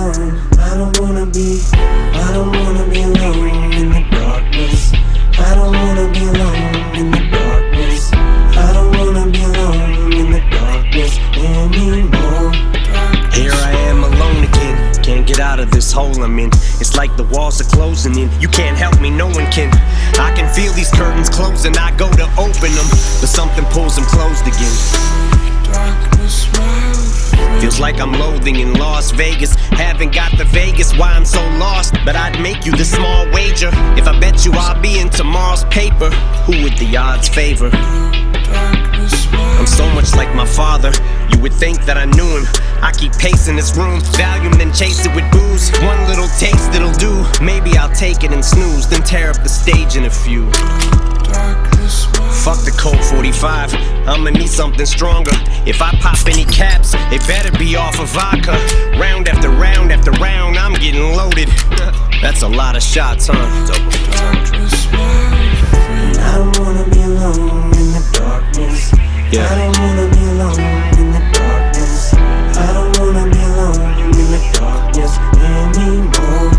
alone. I don't wanna be alone in the darkness. I don't wanna be alone in the darkness. I don't wanna be alone in the darkness anymore. Here I am alone again, can't get out of this hole I'm in. It's like the walls are closing in, you can't help me, no one can. I can feel these curtains closing, I go to open them, but something pulls them closed again. Feels like I'm loathing in Las Vegas. Haven't got the Vegas, why I'm so lost. But I'd make you this small wager. If I bet you I'll be in tomorrow's paper, who would the odds favor? I'm so much like my father, you would think that I knew him. I keep pacing this room, Valium then chase it with booze. One little taste it'll do, maybe I'll take it and snooze, then tear up the stage in a few. Fuck the Colt 45, I'ma need something stronger. If I pop any caps, it better be off of vodka. Round after round after round, I'm getting loaded. That's a lot of shots, huh? I don't wanna be alone in the darkness. Yeah. I don't wanna be alone in the darkness. I don't wanna be alone in the darkness anymore.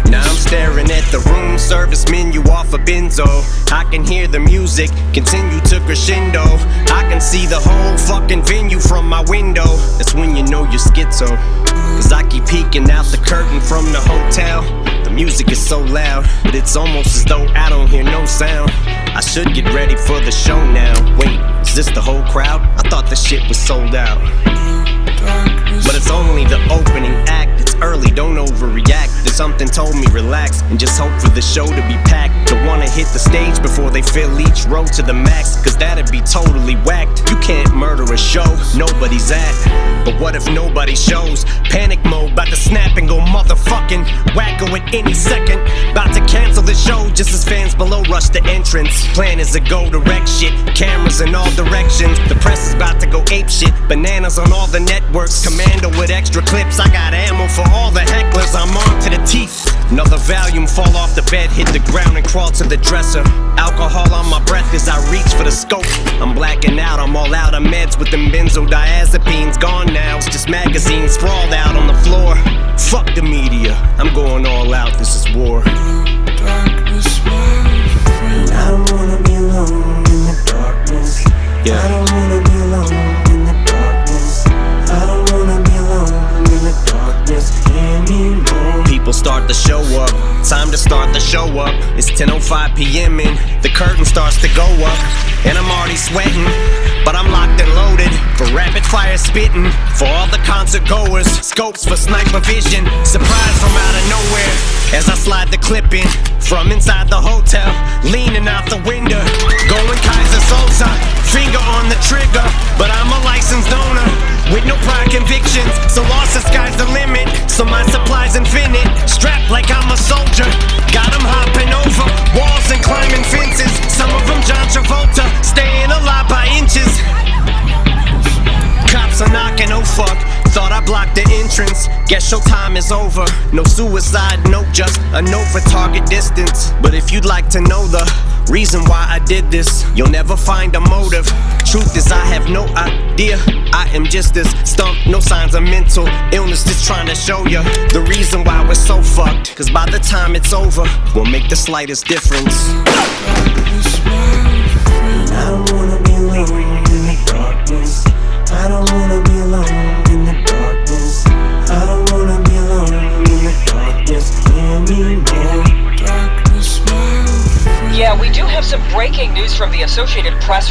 Now I'm staring at the room service menu off a benzo. I can hear the music continue to crescendo. I can see the whole fucking venue from my window. That's when you know you're schizo, cause I keep peeking out the curtain from the hotel. The music is so loud, but it's almost as though I don't hear no sound. I should get ready for the show now. Wait, is this the whole crowd? I thought the shit was sold out. But it's only the opening act, it's early, don't overreact. Then something told me relax and just hope for the show to be packed. Don't wanna hit the stage before they fill each row to the max, cause that'd be totally whacked. You can't murder a show nobody's at. But what if nobody shows? Panic mode, bout to snap and go motherfucking wacko at any second. Bout to cancel the show just as fans below rush the entrance. Plan is to go direct shit, cameras in all directions. The press is about to go ape shit, bananas on all the networks. Commando with extra clips, I got ammo for all the hecklers. I'm on to the teeth. Another Valium fall off the bed, hit the ground and crawl to the dresser. Alcohol on my breath as I reach for the scope. I'm blacking out, I'm all out of meds with them benzodiazepines. Gone now, it's just magazines sprawled out on the floor. Fuck the media, I'm going all out, this is war. I don't wanna be alone in the darkness. Yeah. I don't wanna be alone in the darkness. I don't wanna be alone in the darkness anymore. People start to show up, time to start the show up. It's 10:05 p.m. and the curtain starts to go up. And I'm already sweating, but I'm locked and loaded for rapid fire spitting. For all the concert goers, scopes for sniper vision. Surprise from out of nowhere as I slide the clip in from inside the hotel, leaning out the window, going Kaiser Sosa, finger on the trigger. But I'm a licensed owner with no prior convictions, so lost the sky's the limit. So my supply's infinite, strapped like I'm a soldier. Got 'em hopping over walls and climbing fences. Some of them John Travolta, staying alive by inches. Cops are knocking, oh fuck, thought I blocked the entrance. Guess showtime is over, no suicide note, just a note for target distance. But if you'd like to know the reason why I did this, you'll never find a motive. Truth is I have no idea, I am just this stumped, no signs of mental illness, just trying to show you the reason why we're so fucked. Cause by the time it's over, we'll make the slightest difference. I don't wanna be alone in the darkness. I don't wanna be alone in the darkness. I don't wanna be alone in the darkness anymore. Yeah, we do have some breaking news from the Associated Press.